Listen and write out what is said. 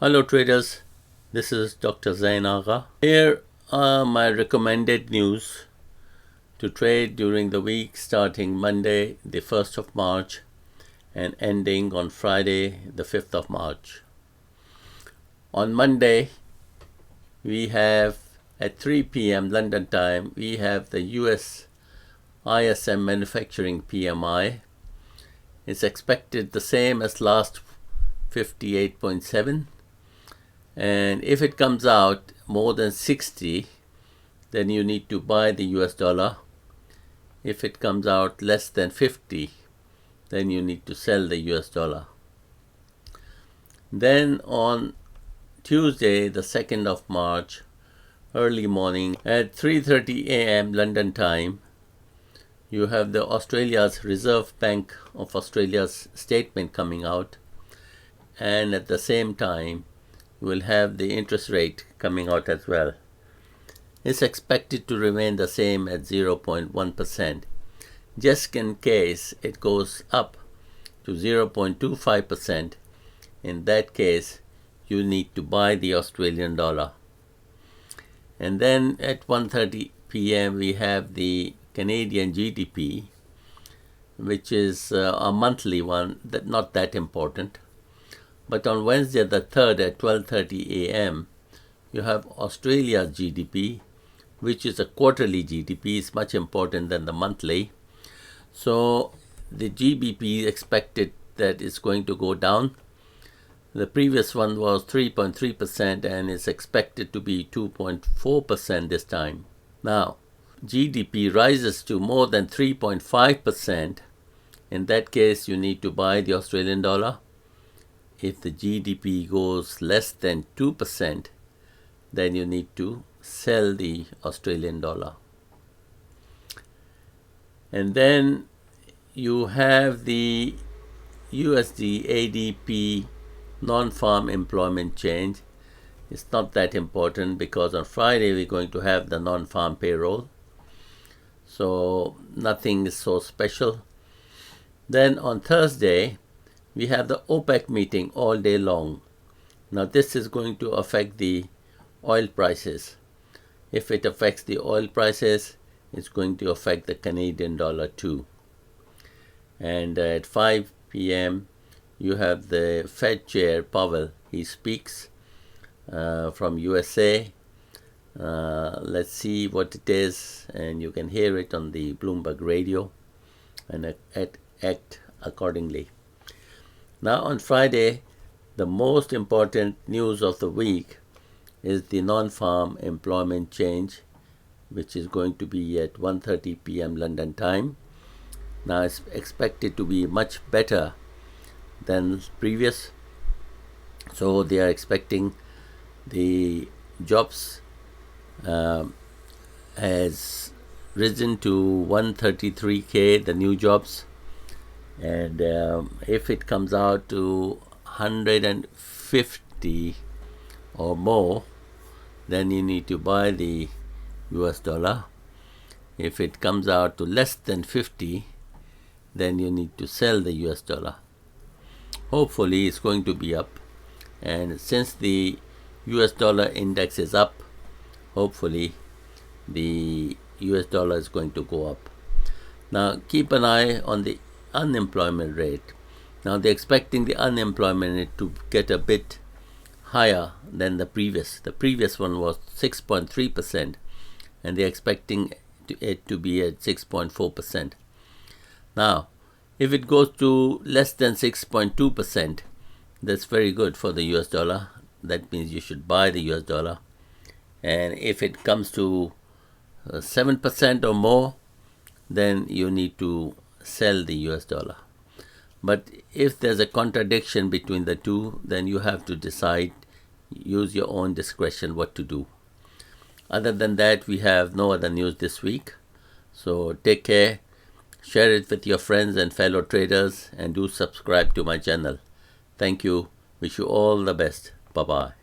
Hello traders, this is Dr. Zain Agha. Here are my recommended news to trade during the week starting Monday the 1st of March and ending on Friday the 5th of March. On Monday we have at 3 p.m. London time we have the US ISM manufacturing PMI. It's expected the same as last 58.7. And if it comes out more than 60, then you need to buy the US dollar. If it comes out less than 50, then you need to sell the US dollar. Then on Tuesday, the 2nd of March, early morning at 3:30 a.m. London time, you have the Australia's Reserve Bank of Australia's statement coming out, and at the same time will have the interest rate coming out as well. It's expected to remain the same at 0.1%. Just in case it goes up to 0.25%, in that case you need to buy the Australian dollar. And then at 1:30 p.m. we have the Canadian GDP, which is a monthly one, not that important. But on Wednesday the 3rd at 12:30 a.m., you have Australia's GDP, which is a quarterly GDP. It's much important than the monthly. So the GBP expected that it's going to go down. The previous one was 3.3% and it's expected to be 2.4% this time. Now, GDP rises to more than 3.5%. In that case, you need to buy the Australian dollar. If the GDP goes less than 2%, then you need to sell the Australian dollar. And then you have the USD ADP non-farm employment change. It's not that important because on Friday we're going to have the non-farm payroll. So nothing is so special. Then on Thursday, we have the OPEC meeting all day long. Now this is going to affect the oil prices. If it affects the oil prices, it's going to affect the Canadian dollar too. And at 5 p.m. you have the Fed Chair Powell. He speaks from USA. Let's see what it is, and you can hear it on the Bloomberg radio and act accordingly. Now on Friday, the most important news of the week is the non-farm employment change, which is going to be at 1:30 p.m. London time. Now it's expected to be much better than previous. So they are expecting the jobs has risen to 133K, the new jobs. And if it comes out to 150 or more, then you need to buy the US dollar. If it comes out to less than 50, then you need to sell the US dollar. Hopefully it's going to be up. And since the US dollar index is up, hopefully the US dollar is going to go up. Now keep an eye on the unemployment rate. Now they're expecting the unemployment rate to get a bit higher than the previous. The previous one was 6.3%, and they're expecting it to be at 6.4%. Now, if it goes to less than 6.2%, that's very good for the US dollar. That means you should buy the US dollar. And if it comes to 7% or more, then you need to sell the US dollar. But if there's a contradiction between the two, then you have to decide, use your own discretion what to do. Other than that, we have no other news this week. So take care, share it with your friends and fellow traders, and do subscribe to my channel. Thank you. Wish you all the best. Bye-bye.